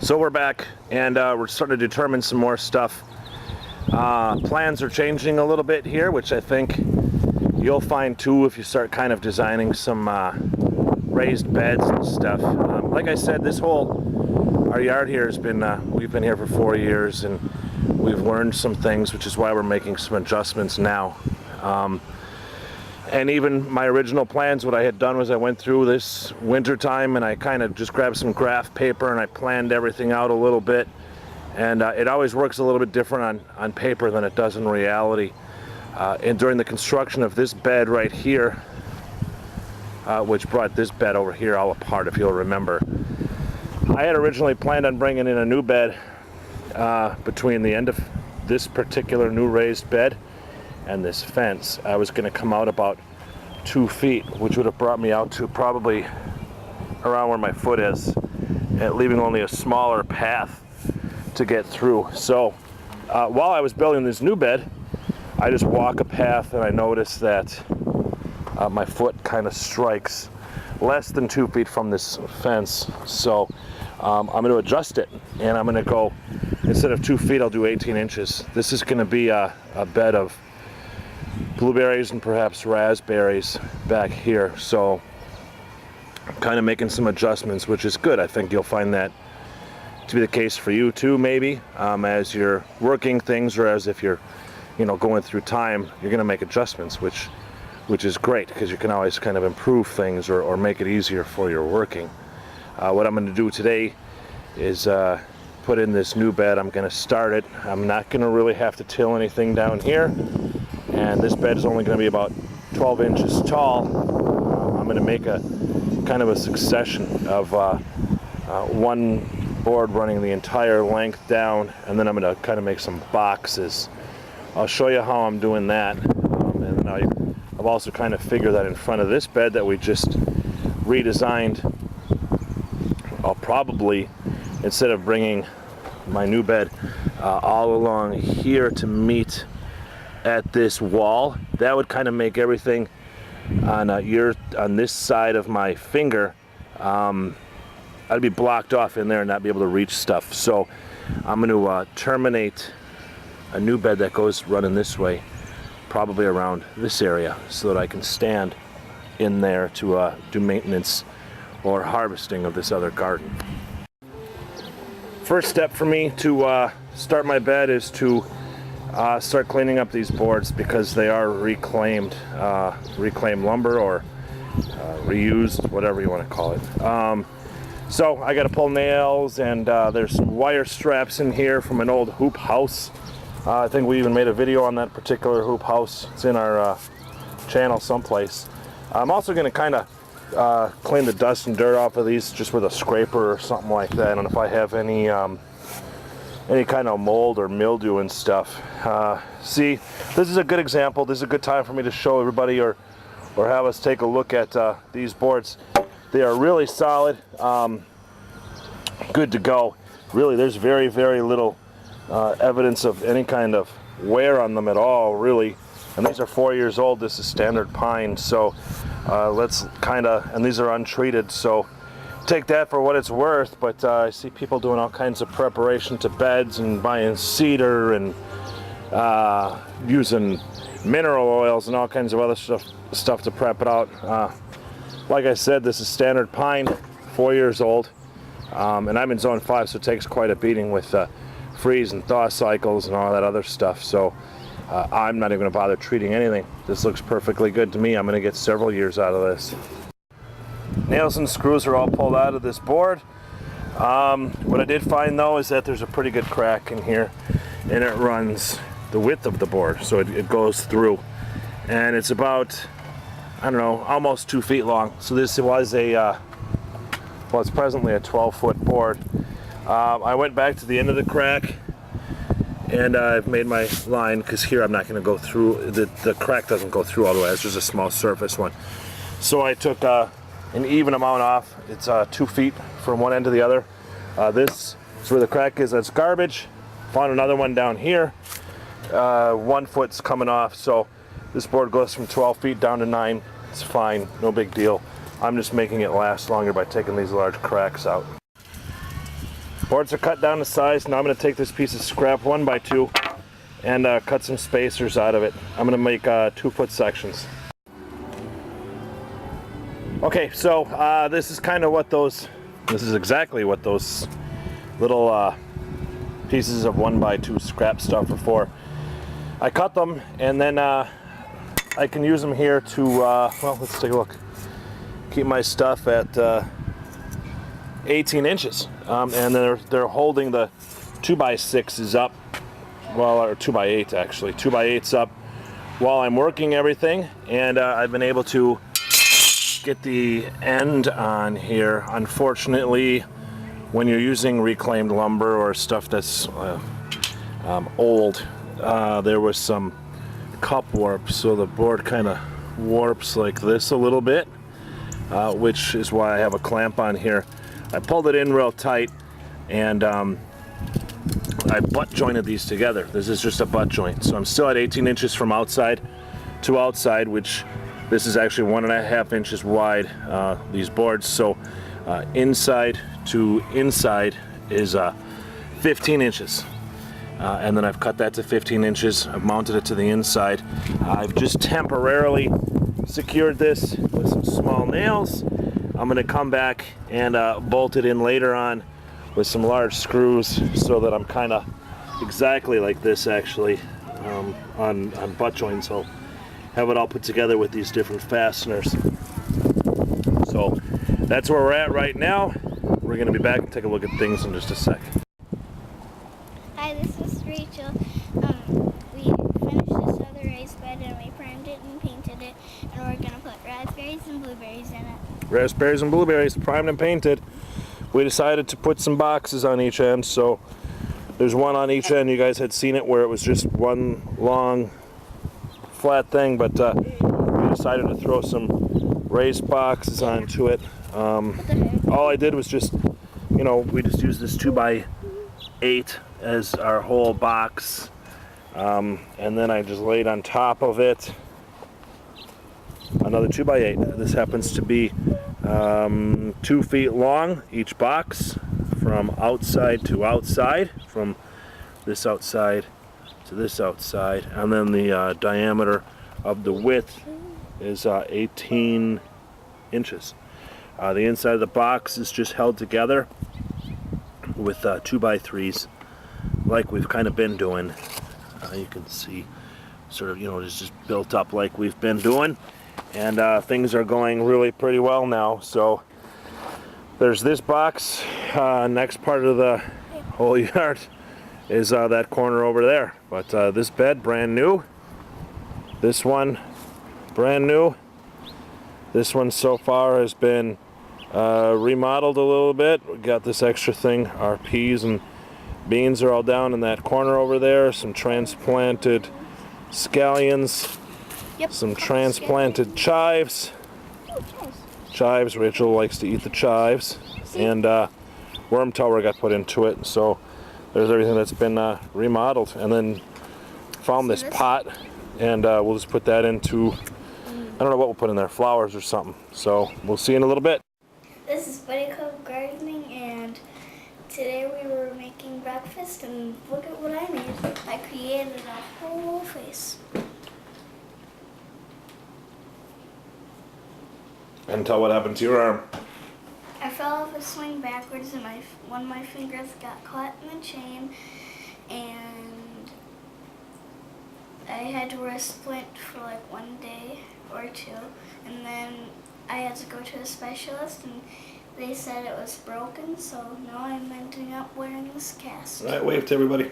So we're back, and we're starting to determine some more stuff. Plans are changing a little bit here, which I think you'll find too if you start kind of designing some raised beds and stuff. Like I said, our yard here has been, we've been here for 4 years, and we've learned some things, which is why we're making some adjustments now. And even my original plans, what I had done was I went through this winter time and I kind of just grabbed some graph paper and I planned everything out a little bit. And it always works a little bit different on paper than it does in reality. And during the construction of this bed right here, which brought this bed over here all apart, if you'll remember, I had originally planned on bringing in a new bed between the end of this particular new raised bed and this fence. I was going to come out about 2 feet, which would have brought me out to probably around where my foot is, and leaving only a smaller path to get through. So while I was building this new bed, I just walk a path and I noticed that my foot kind of strikes less than 2 feet from this fence. So I'm going to adjust it, and I'm going to go, instead of 2 feet, I'll do 18 inches. This is going to be a bed of blueberries and perhaps raspberries back here. So I'm kind of making some adjustments, which is good. I think you'll find that to be the case for you too, maybe, as you're working things, or as if you're, going through time, you're going to make adjustments, which is great, because you can always kind of improve things or make it easier for your working. What I'm going to do today is put in this new bed. I'm going to start it. I'm not going to really have to till anything down here, and this bed is only going to be about 12 inches tall. I'm going to make a kind of a succession of one board running the entire length down, and then I'm going to kind of make some boxes. I'll show you how I'm doing that, and then I've also kind of figured that in front of this bed that we just redesigned, I'll probably, instead of bringing my new bed all along here to meet at this wall, that would kind of make everything on this side of my finger, I'd be blocked off in there and not be able to reach stuff. So I'm going to terminate a new bed that goes running this way, probably around this area, so that I can stand in there to do maintenance or harvesting of this other garden. First step for me to start my bed is to start cleaning up these boards, because they are reclaimed lumber, or reused, whatever you want to call it. So I got to pull nails, and there's some wire straps in here from an old hoop house. I think we even made a video on that particular hoop house. It's in our channel someplace. I'm also going to kind of clean the dust and dirt off of these just with a scraper or something like that. I don't know if I have any kind of mold or mildew and stuff. See, this is a good example. This is a good time for me to show everybody, or have us take a look at these boards. They are really solid, good to go. Really, there's very, very little evidence of any kind of wear on them at all, really. And these are 4 years old. This is standard pine, so let's kind of, and these are untreated, so take that for what it's worth. But I see people doing all kinds of preparation to beds and buying cedar and using mineral oils and all kinds of other stuff to prep it out. Like I said, this is standard pine, 4 years old, and I'm in zone 5, so it takes quite a beating with freeze and thaw cycles and all that other stuff. So I'm not even going to bother treating anything. This looks perfectly good to me. I'm going to get several years out of this. Nails and screws are all pulled out of this board. What I did find, though, is that there's a pretty good crack in here, and it runs the width of the board, so it goes through, and it's about, I don't know, almost 2 feet long. So this was it's presently a 12-foot board. I went back to the end of the crack, and I've made my line, because here I'm not going to go through, the crack doesn't go through all the way, it's just a small surface one. So I took an even amount off. It's 2 feet from one end to the other. This is where the crack is. That's garbage. Found another one down here. 1 foot's coming off, so this board goes from 12 feet down to 9. It's fine, no big deal. I'm just making it last longer by taking these large cracks out. Boards are cut down to size. Now I'm going to take this piece of scrap 1x2 and cut some spacers out of it. I'm going to make 2-foot sections. Okay, so this is kind of what those, this is exactly what those little pieces of 1x2 scrap stuff are for. I cut them and then I can use them here to, well, let's take a look. Keep my stuff at 18 inches. And they're holding the 2x6s up, well, or 2x8 actually, 2x8s up while I'm working everything. And I've been able to get the end on here. Unfortunately, when you're using reclaimed lumber or stuff that's old, there was some cup warp, so the board kind of warps like this a little bit, which is why I have a clamp on here. I pulled it in real tight and I butt jointed these together. This is just a butt joint, so I'm still at 18 inches from outside to outside, which this is actually 1.5 inches wide, these boards. So inside to inside is 15 inches. And then I've cut that to 15 inches. I've mounted it to the inside. I've just temporarily secured this with some small nails. I'm going to come back and bolt it in later on with some large screws so that I'm kind of exactly like this actually on butt joints. So have it all put together with these different fasteners. So that's where we're at right now. We're going to be back and take a look at things in just a sec. Hi, this is Rachel. We finished this other raised bed and we primed it and painted it, and we're going to put raspberries and blueberries in it. Raspberries and blueberries, primed and painted. We decided to put some boxes on each end, so there's one on each end. You guys had seen it where it was just one long flat thing, but we decided to throw some raised boxes onto it. All I did was just, you know, we just used this 2x8 as our whole box, and then I just laid on top of it another 2x8. This happens to be 2 feet long each box, from outside to outside, from this outside to this outside, and then the diameter of the width is 18 inches. The inside of the box is just held together with 2x3s like we've kind of been doing. You can see sort of, you know, it's just built up like we've been doing, and things are going really pretty well now. So there's this box. Next part of the whole yard is that corner over there. But this bed, brand new. This one, brand new. This one so far has been remodeled a little bit. We got this extra thing. Our peas and beans are all down in that corner over there. Some transplanted scallions. Yep. Some transplanted chives. Chives, Rachel likes to eat the chives. And worm tower got put into it. So there's everything that's been remodeled. And then found this pot, and we'll just put that into, I don't know what we'll put in there, flowers or something. So we'll see in a little bit. This is Buddy Club Gardening, and today we were making breakfast, and look at what I made. I created a whole face. And tell what happened to your arm. I fell off a swing backwards, and one of my fingers got caught in the chain, and I had to wear a splint for like 1 day or 2, and then I had to go to a specialist, and they said it was broken, so now I'm ending up wearing this cast. All right, wave to everybody.